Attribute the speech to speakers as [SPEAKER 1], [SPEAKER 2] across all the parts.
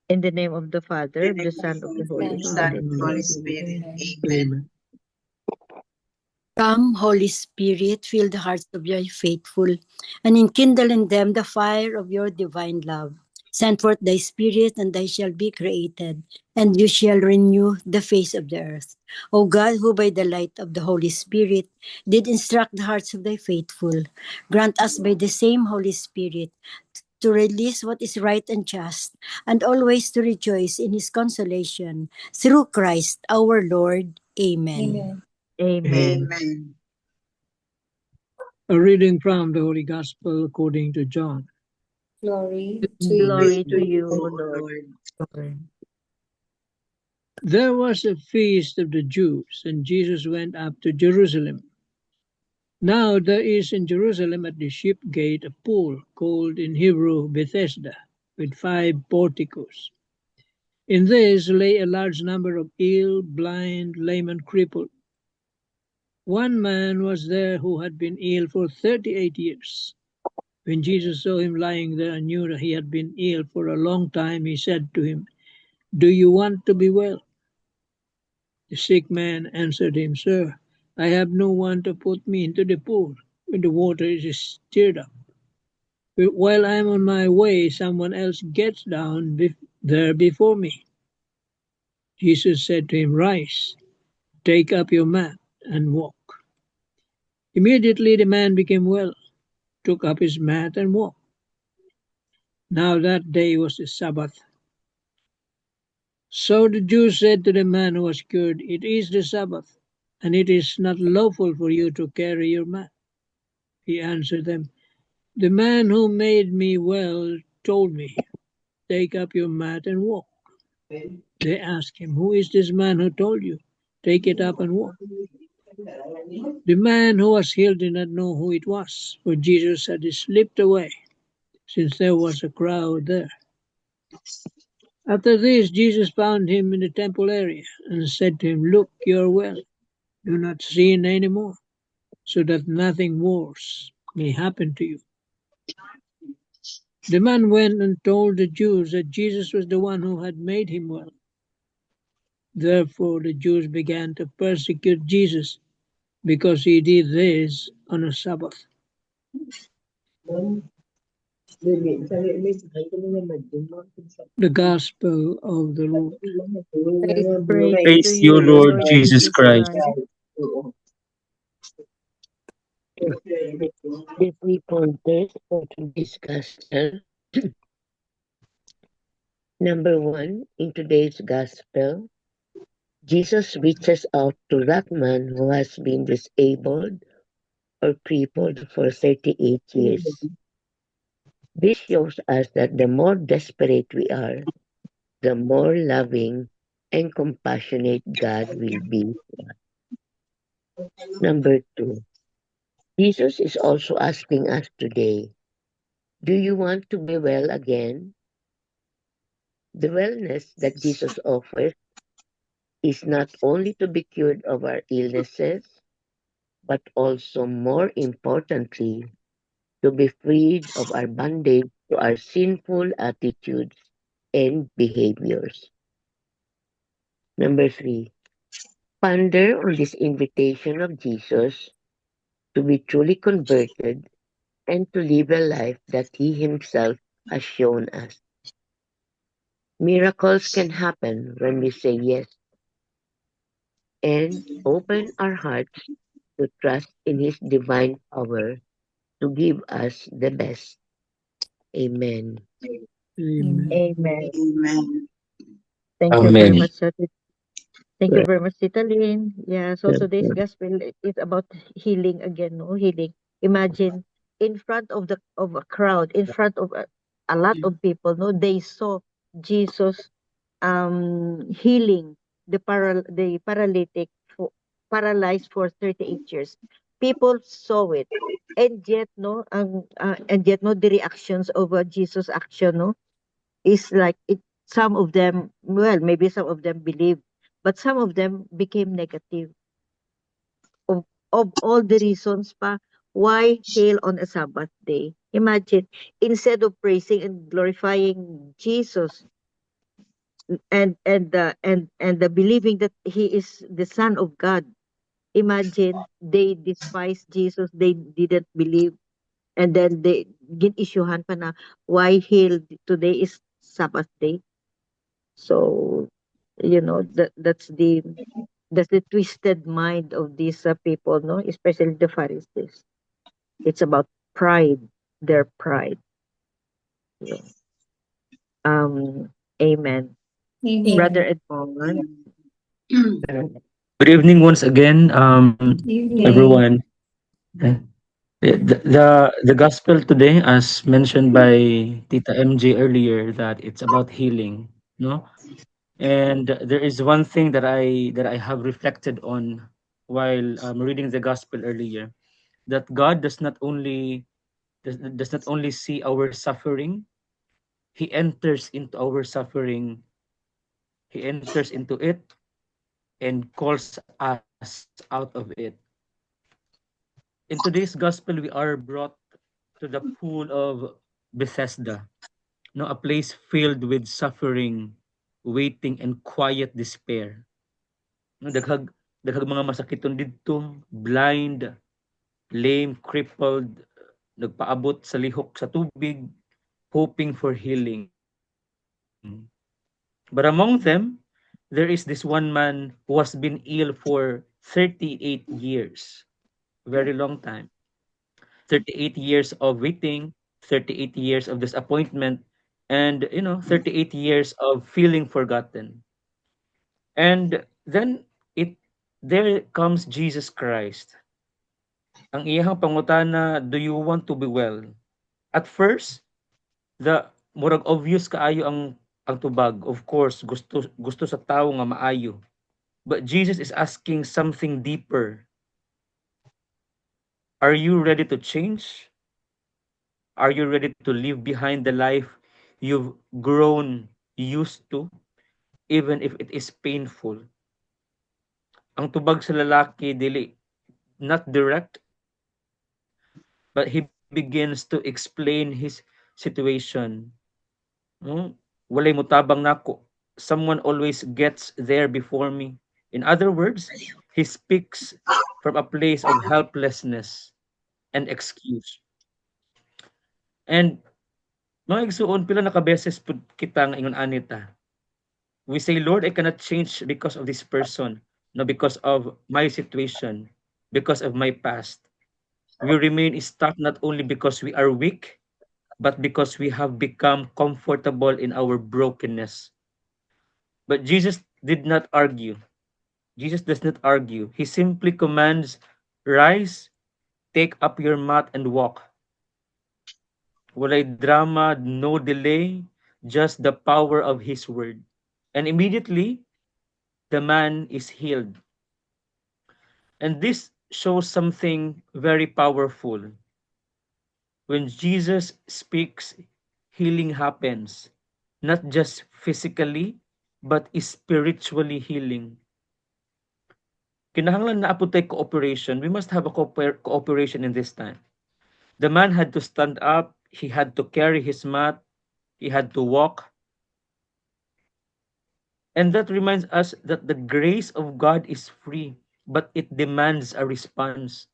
[SPEAKER 1] In the name of the Father,
[SPEAKER 2] In
[SPEAKER 1] of
[SPEAKER 2] the
[SPEAKER 1] the
[SPEAKER 2] name
[SPEAKER 1] Son,
[SPEAKER 2] of
[SPEAKER 1] of
[SPEAKER 2] the
[SPEAKER 1] the Holy
[SPEAKER 2] Son,
[SPEAKER 1] Spirit.
[SPEAKER 2] Holy
[SPEAKER 1] Amen.
[SPEAKER 2] Spirit.
[SPEAKER 3] Amen.
[SPEAKER 2] Amen.
[SPEAKER 4] Come, Holy Spirit, fill the hearts of your faithful, and enkindle in them the fire of your divine love. Send forth thy Spirit, and they shall be created, and you shall renew the face of the earth. O God, who by the light of the Holy Spirit did instruct the hearts of thy faithful, grant us by the same Holy Spirit to release what is right and just, and always to rejoice in his consolation. Through Christ our Lord. Amen.
[SPEAKER 3] Amen.
[SPEAKER 1] Amen.
[SPEAKER 2] Amen.
[SPEAKER 5] A reading from the Holy Gospel according to John.
[SPEAKER 3] Glory to you,
[SPEAKER 1] Glory to
[SPEAKER 2] To
[SPEAKER 1] you,
[SPEAKER 2] you,
[SPEAKER 1] O
[SPEAKER 2] O
[SPEAKER 1] Lord.
[SPEAKER 2] Lord.
[SPEAKER 5] There was a feast of the Jews, and Jesus went up to Jerusalem. Now there is in Jerusalem at the sheep gate a pool, called in Hebrew Bethesda, with 5 porticos. In this lay a large number of ill, blind, lame, and crippled. One man was there who had been ill for 38 years. When Jesus saw him lying there and knew that he had been ill for a long time, he said to him, "Do you want to be well?" The sick man answered him, "Sir, I have no one to put me into the pool when the water is stirred up. But while I am on my way, someone else gets down there before me." Jesus said to him, "Rise, take up your mat, and walk." Immediately the man became well, took up his mat, and walked. Now that day was the Sabbath. So the Jews said to the man who was cured, "It is the Sabbath, and it is not lawful for you to carry your mat." He answered them, "The man who made me well told me, 'Take up your mat and walk.'" They asked him, "Who is this man who told you, 'Take it up and walk'?" The man who was healed did not know who it was, for Jesus had slipped away, since there was a crowd there. After this, Jesus found him in the temple area and said to him, "Look, you are well. Do not sin any more, so that nothing worse may happen to you." The man went and told the Jews that Jesus was the one who had made him well. Therefore the Jews began to persecute Jesus because he did this on a Sabbath. The Gospel of the Lord.
[SPEAKER 1] Praise
[SPEAKER 3] Praise
[SPEAKER 1] to
[SPEAKER 6] Praise
[SPEAKER 1] you,
[SPEAKER 6] you,
[SPEAKER 1] O
[SPEAKER 6] Lord
[SPEAKER 1] Lord
[SPEAKER 6] Jesus
[SPEAKER 1] Jesus
[SPEAKER 6] Christ.
[SPEAKER 1] Christ.
[SPEAKER 7] The three pointers for today's gospel. Number 1, in today's gospel, Jesus reaches out to that man who has been disabled or crippled for 38 years. This shows us that the more desperate we are, the more loving and compassionate God will be. Number 2, Jesus is also asking us today, do you want to be well again? The wellness that Jesus offers is not only to be cured of our illnesses, but also, more importantly, to be freed of our bondage to our sinful attitudes and behaviors. Number 3, ponder on this invitation of Jesus to be truly converted and to live a life that He Himself has shown us. Miracles can happen when we say yes and open our hearts to trust in His divine power to give us the best. Amen.
[SPEAKER 5] Amen.
[SPEAKER 1] Amen.
[SPEAKER 2] Amen.
[SPEAKER 1] Thank you very
[SPEAKER 6] Amen.
[SPEAKER 1] much, Tita. Thank you very much, Tita Lynn. Yeah, so today's
[SPEAKER 7] Welcome.
[SPEAKER 1] gospel is about healing again, no? Healing. Imagine in front of a crowd, in front of a lot of people, no? They saw Jesus healing the paralytic paralyzed for 38 years. People saw it. And yet no, the reactions of Jesus action, no, is like it. Some of them, well, maybe some of them believe, but some of them became negative of, of all the reasons pa why heal on a Sabbath day. Imagine, instead of praising and glorifying Jesus, and the believing that he is the son of God. Imagine, they despised Jesus, they didn't believe, and then they gin-issuehan pa na, why healed, today is Sabbath day. So, that's the twisted mind of these people, no, especially the Pharisees. It's about pride, their pride. Yeah. Amen.
[SPEAKER 3] Amen.
[SPEAKER 1] Brother Edmond.
[SPEAKER 2] Good evening once again,
[SPEAKER 3] Evening.
[SPEAKER 2] everyone. The gospel today, as mentioned by Tita MJ earlier, that it's about healing, no? And there is one thing that I have reflected on while reading the gospel earlier, that God does not only see our suffering, He enters into our suffering, He enters into it and calls us out of it. In today's gospel, we are brought to the pool of Bethesda, no, a place filled with suffering, waiting, and quiet despair. No, daghag mga masakiton didto, blind, lame, crippled, nagpaabot sa lihok sa tubig, hoping for healing. But among them, there is this one man who has been ill for 38 years, very long time. 38 years of waiting, 38 years of disappointment, and 38 years of feeling forgotten. And then it there comes Jesus Christ. Ang iyang pangutana, do you want to be well? At first, the murag obvious kaayo ang tubag. Of course, gusto sa tao nga maayo. But Jesus is asking something deeper. Are you ready to change? Are you ready to leave behind the life you've grown used to, even if it is painful? Ang tubag sa lalaki, dili, not direct, but he begins to explain his situation. No? Walay mutabang nako. Someone always gets there before me. In other words, he speaks from a place of helplessness and excuse. And mga igsuon, pila na kabeses pud kita nga ingon anita. We say, Lord, I cannot change because of this person, no, because of my situation, because of my past. We remain stuck not only because we are weak, but because we have become comfortable in our brokenness. But Jesus did not argue. Jesus does not argue. He simply commands, rise, take up your mat and walk. Walay drama, no delay, just the power of his word. And immediately, the man is healed. And this shows something very powerful. When Jesus speaks, healing happens, not just physically, but spiritually healing. Kinahanglan na apod tay cooperation. We must have a cooperation in this time. The man had to stand up, he had to carry his mat, he had to walk. And that reminds us that the grace of God is free, but it demands a response.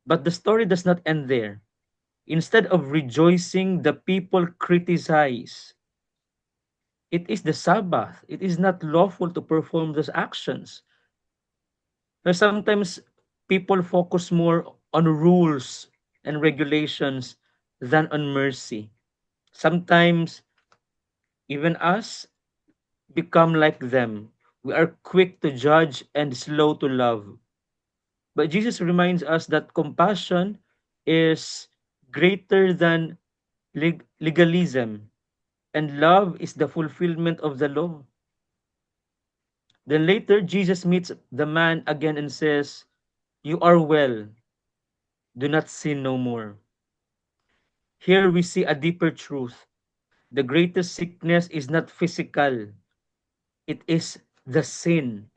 [SPEAKER 2] But the story does not end there. Instead of rejoicing, the people criticize. It is the Sabbath. It is not lawful to perform those actions. But sometimes people focus more on rules and regulations than on mercy. Sometimes even us become like them. We are quick to judge and slow to love. But Jesus reminds us that compassion is greater than legalism, and love is the fulfillment of the law. Then later, Jesus meets the man again and says, you are well, do not sin no more. Here we see a deeper truth. The greatest sickness is not physical, it is the sin.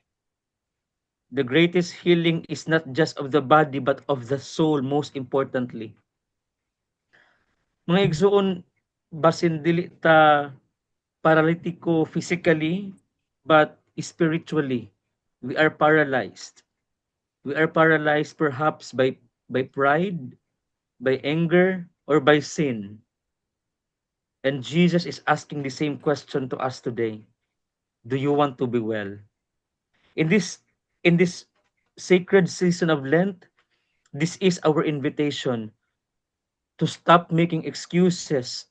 [SPEAKER 2] The greatest healing is not just of the body but of the soul, most importantly. Mga igsuon, basin dili ta paralitiko physically, but spiritually, we are paralyzed. We are paralyzed perhaps by pride, by anger, or by sin. And Jesus is asking the same question to us today. Do you want to be well? In this sacred season of Lent, this is our invitation to stop making excuses,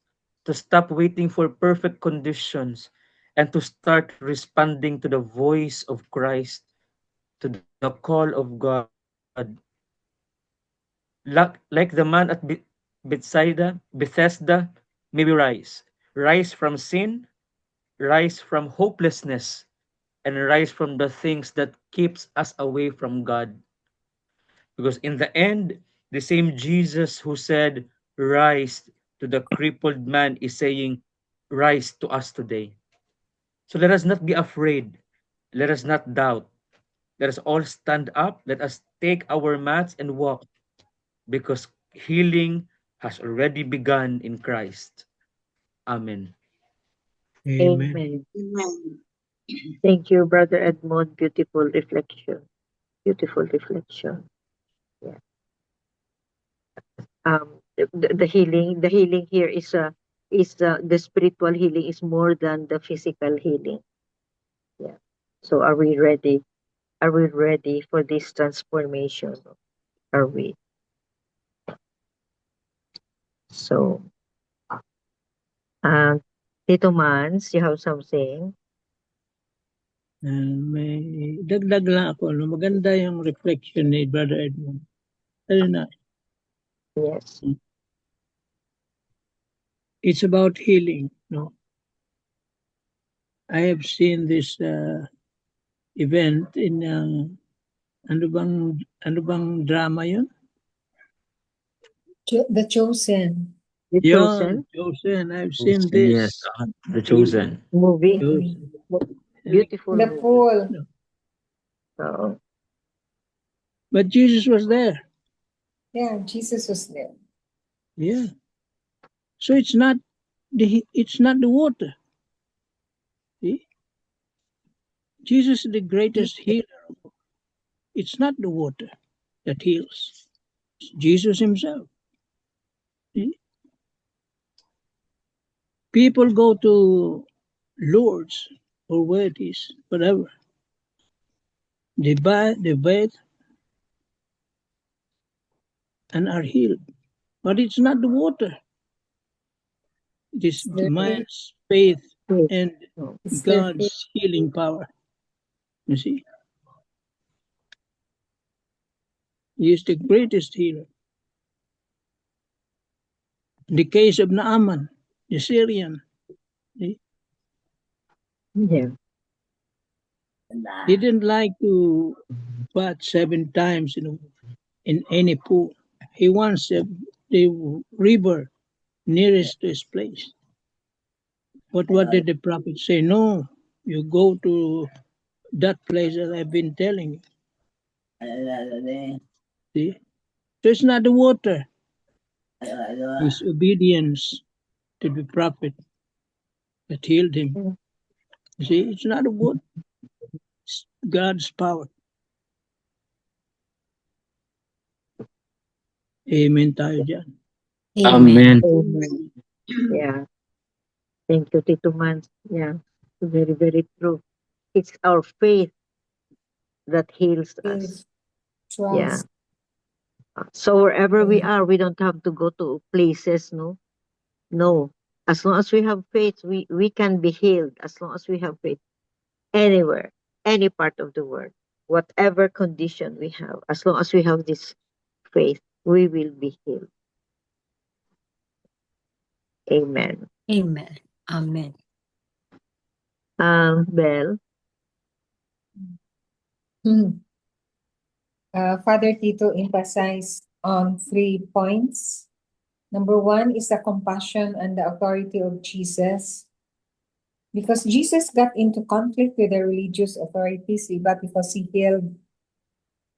[SPEAKER 2] to stop waiting for perfect conditions, and to start responding to the voice of Christ, to the call of God. Like the man at Bethesda, may we rise. Rise from sin, rise from hopelessness, and rise from the things that keeps us away from God. Because in the end, the same Jesus who said, rise to the crippled man is saying, rise to us today. So let us not be afraid. Let us not doubt. Let us all stand up. Let us take our mats and walk, because healing has already begun in Christ. Amen.
[SPEAKER 5] Amen.
[SPEAKER 1] Amen. Thank you, Brother Edmond. Beautiful reflection. Beautiful reflection. Yeah. The healing here is the spiritual healing is more than the physical healing. Yeah. So are we ready? Are we ready for this transformation? Are we? So, Tito Mans, you have something?
[SPEAKER 5] May dagdag lang ako. No? Maganda yung reflection ni Brother Edmund. Very nice.
[SPEAKER 1] Yes.
[SPEAKER 5] It's about healing. No, I have seen this event in ano bang drama yun?
[SPEAKER 3] The Chosen.
[SPEAKER 1] The
[SPEAKER 5] Yun,
[SPEAKER 1] Chosen
[SPEAKER 5] Chosen. I've seen
[SPEAKER 2] Yes,
[SPEAKER 5] this
[SPEAKER 2] the chosen.
[SPEAKER 1] movie.
[SPEAKER 5] Chosen.
[SPEAKER 1] Beautiful
[SPEAKER 3] The
[SPEAKER 1] movie.
[SPEAKER 3] pool.
[SPEAKER 1] So,
[SPEAKER 5] But Jesus was there.
[SPEAKER 3] Yeah, Jesus was there.
[SPEAKER 5] Yeah. So it's not the water. See? Jesus is the greatest healer. It's not the water that heals. It's Jesus himself. See? People go to Lourdes or where it is, whatever. They bathe, and are healed. But it's not the water. It is the man's faith
[SPEAKER 1] yes.
[SPEAKER 5] and
[SPEAKER 3] It's their faith.
[SPEAKER 5] God's healing power. You see? He is the greatest healer. In the case of Naaman, the Syrian, see?
[SPEAKER 1] Yeah.
[SPEAKER 5] He didn't like to bath 7 times in any pool. He wants the river nearest to his place. But what did the prophet say? No, you go to that place that I've been telling you. See? So it's not the water. His obedience to the prophet that healed him. You see, it's not the water. It's God's power. Amen tayo dyan.
[SPEAKER 2] Amen.
[SPEAKER 1] Amen. Yeah. Thank you, Tito Mans. Yeah. Very, very true. It's our faith that heals us.
[SPEAKER 3] Faith,
[SPEAKER 1] Yeah.
[SPEAKER 3] trust.
[SPEAKER 1] So wherever we are, we don't have to go to places, no? No. As long as we have faith, we can be healed. As long as we have faith. Anywhere, any part of the world, whatever condition we have, as long as we have this faith, we will be healed. Amen.
[SPEAKER 4] Amen. Amen.
[SPEAKER 1] Belle.
[SPEAKER 3] Father Tito emphasized on 3 points. Number 1 is the compassion and the authority of Jesus. Because Jesus got into conflict with the religious authorities, but because he healed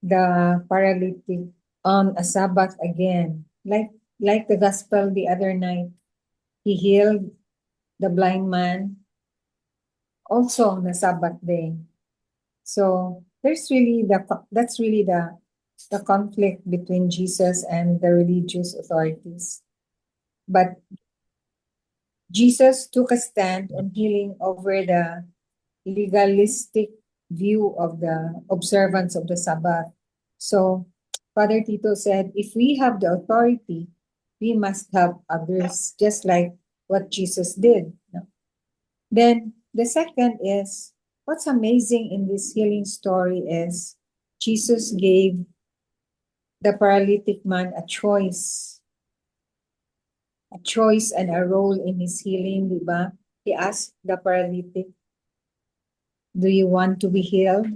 [SPEAKER 3] the paralytic on a Sabbath again. Like the gospel the other night, he healed the blind man also on the Sabbath day. So that's really the conflict between Jesus and the religious authorities. But Jesus took a stand on healing over the legalistic view of the observance of the Sabbath. So Father Tito said, if we have the authority, we must help others, just like what Jesus did. No? Then the second is, what's amazing in this healing story is Jesus gave the paralytic man a choice and a role in his healing, di ba? He asked the paralytic, do you want to be healed?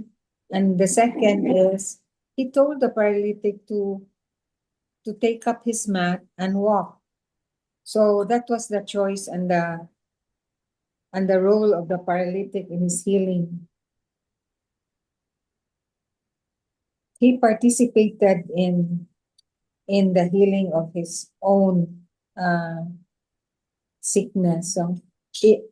[SPEAKER 3] And the second is, he told the paralytic to take up his mat and walk. So that was the choice and the role of the paralytic in his healing. He participated in the healing of his own sickness. So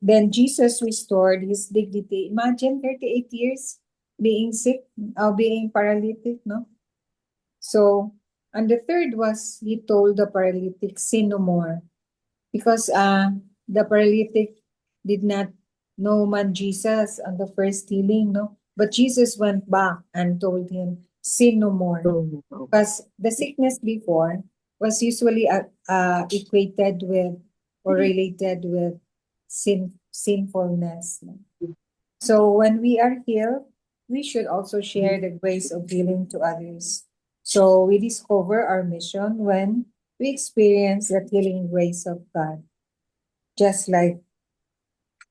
[SPEAKER 3] then Jesus restored his dignity. Imagine 38 years being sick, being paralytic, no? So, and the third was, he told the paralytic, sin no more. Because the paralytic did not know man Jesus on the first healing, no? But Jesus went back and told him, sin no more. Because the sickness before was usually equated with or related with sinfulness. So when we are healed, we should also share the grace of healing to others. So we discover our mission when we experience the healing grace of God, just like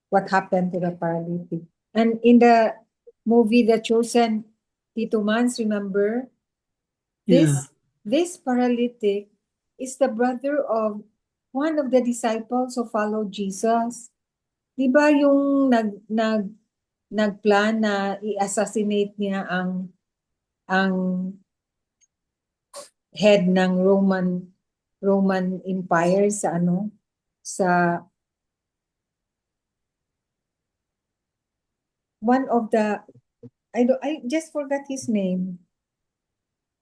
[SPEAKER 3] what happened to the paralytic. And in the movie The Chosen, Tito Mans, remember, this paralytic is the brother of one of the disciples who followed Jesus. Di ba yung nagplan na i-assassinate niya ang head ng Roman Empire sa one of the I just forgot his name.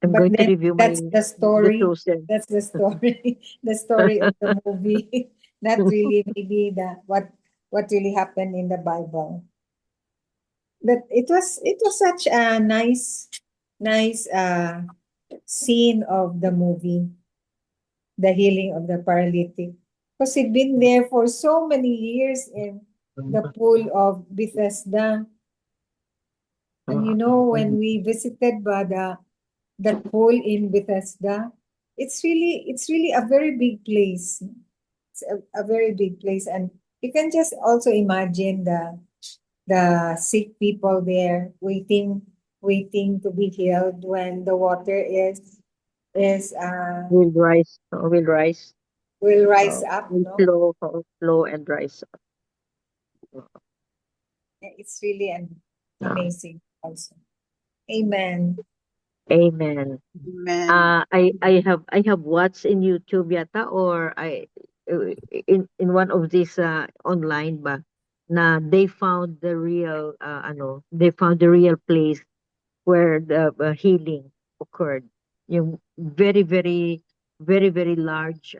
[SPEAKER 1] I'm
[SPEAKER 3] But
[SPEAKER 1] going to
[SPEAKER 3] then
[SPEAKER 1] review
[SPEAKER 3] that's
[SPEAKER 1] my
[SPEAKER 3] the story.
[SPEAKER 1] The Chosen.
[SPEAKER 3] That's the story. The story of the movie. Not really maybe what really happened in the Bible. But it was such a nice scene of the movie, the healing of the paralytic. Because he'd been there for so many years in the pool of Bethesda. And you know, when we visited the pool in Bethesda, it's really a very big place. It's a very big place, and you can just also imagine the sick people there waiting to be healed when the water
[SPEAKER 1] Will rise.
[SPEAKER 3] will rise up,
[SPEAKER 1] Will
[SPEAKER 3] no?
[SPEAKER 1] flow and rise up.
[SPEAKER 3] It's really amazing also. Amen.
[SPEAKER 1] Amen.
[SPEAKER 6] Amen.
[SPEAKER 1] I have watched in YouTube yata, or in one of these online ba, na they found the real place where the healing occurred. Yung very large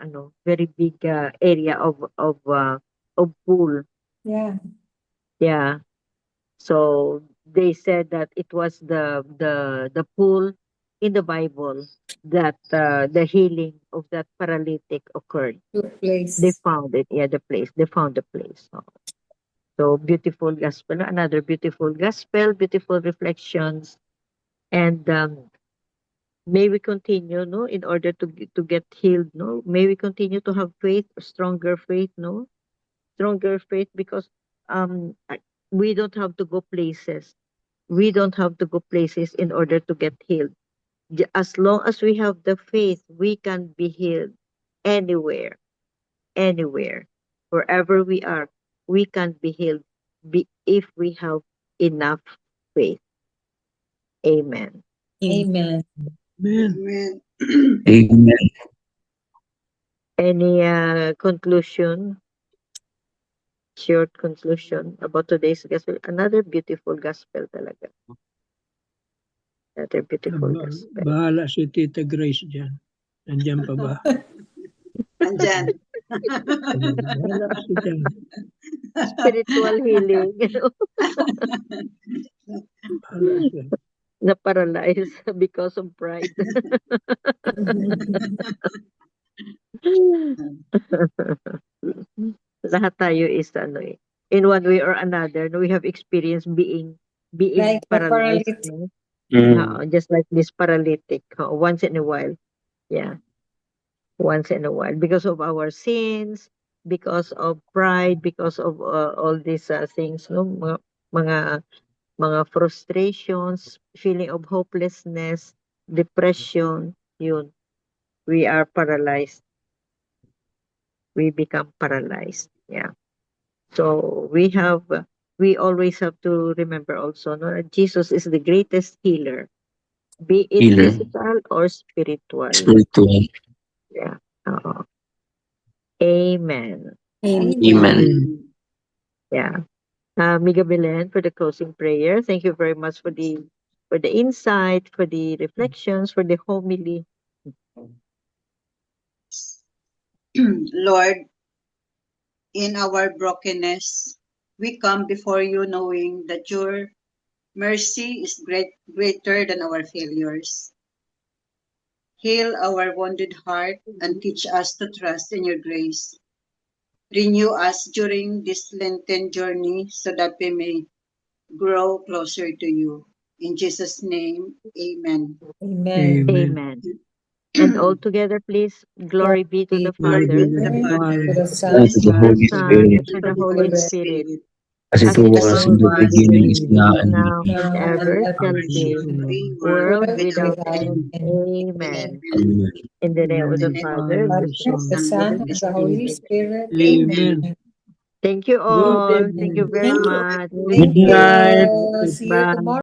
[SPEAKER 1] very big area of pool.
[SPEAKER 3] Yeah.
[SPEAKER 1] Yeah. So they said that it was the pool in the Bible that the healing of that paralytic occurred.
[SPEAKER 3] Good place.
[SPEAKER 1] They found it. Yeah, the place. They found the place. So beautiful gospel. Another beautiful gospel, beautiful reflections. And may we continue, no, in order to get healed, no? May we continue to have faith, stronger faith, no? Stronger faith, because we don't have to go places. We don't have to go places in order to get healed. As long as we have the faith, we can be healed anywhere, wherever we are. We can be healed if we have enough faith. Amen.
[SPEAKER 3] Amen.
[SPEAKER 6] Amen.
[SPEAKER 2] Amen.
[SPEAKER 1] Any conclusion? short conclusion about today's gospel. Another beautiful gospel talaga. Another beautiful gospel.
[SPEAKER 5] Bahala si Tita Grace dyan. Nandyan pa ba?
[SPEAKER 6] Andyan.
[SPEAKER 5] Bahala siya dyan.
[SPEAKER 1] Spiritual healing.
[SPEAKER 5] Bahala siya.
[SPEAKER 1] Na-paralyze because of pride. Lahat tayo is in one way or another, we have experienced being
[SPEAKER 3] Like the
[SPEAKER 1] paralyzed.
[SPEAKER 3] paralytic.
[SPEAKER 1] No?
[SPEAKER 2] Mm.
[SPEAKER 1] Just like this paralytic, once in a while. Yeah. Once in a while. Because of our sins, because of pride, because of all these things, no? Mga frustrations, feeling of hopelessness, depression, yun. We are paralyzed. We become paralyzed. Yeah. So we always have to remember also, no, that Jesus is the greatest healer, be it
[SPEAKER 2] Healer.
[SPEAKER 1] physical or spiritual.
[SPEAKER 2] Spiritual.
[SPEAKER 1] Yeah. Amen.
[SPEAKER 2] Amen.
[SPEAKER 1] Yeah. Miga Belen for the closing prayer. Thank you very much for the insight, for the reflections, for the homily.
[SPEAKER 6] Lord, in our brokenness, we come before you knowing that your mercy is greater than our failures. Heal our wounded heart and teach us to trust in your grace. Renew us during this Lenten journey so that we may grow closer to you. In Jesus' name, amen.
[SPEAKER 3] Amen.
[SPEAKER 1] Amen. And all together, please, glory be to the
[SPEAKER 5] Glory
[SPEAKER 1] Father,
[SPEAKER 5] be to the Father,
[SPEAKER 3] To the
[SPEAKER 6] To
[SPEAKER 3] Son,
[SPEAKER 2] And to the
[SPEAKER 1] to the
[SPEAKER 2] Holy
[SPEAKER 1] Son,
[SPEAKER 2] Spirit,
[SPEAKER 1] and to the Holy Spirit,
[SPEAKER 2] as it
[SPEAKER 1] as it
[SPEAKER 2] was in the
[SPEAKER 1] was
[SPEAKER 2] beginning, is now, and will
[SPEAKER 1] now,
[SPEAKER 2] be
[SPEAKER 1] and
[SPEAKER 3] now
[SPEAKER 1] ever
[SPEAKER 3] and
[SPEAKER 1] shall
[SPEAKER 3] ever.
[SPEAKER 1] be,
[SPEAKER 6] world
[SPEAKER 1] world without end. Amen. In the name of the Father,
[SPEAKER 3] Father,
[SPEAKER 1] the Son,
[SPEAKER 3] the Son,
[SPEAKER 1] and
[SPEAKER 3] and
[SPEAKER 1] the
[SPEAKER 3] the Holy
[SPEAKER 1] Holy Spirit.
[SPEAKER 3] Spirit.
[SPEAKER 5] Amen.
[SPEAKER 1] Thank you all.
[SPEAKER 5] Good
[SPEAKER 1] Thank you very
[SPEAKER 3] Thank you.
[SPEAKER 1] much.
[SPEAKER 3] Thank
[SPEAKER 2] Good night.
[SPEAKER 3] you. See you
[SPEAKER 1] Goodbye.
[SPEAKER 3] tomorrow.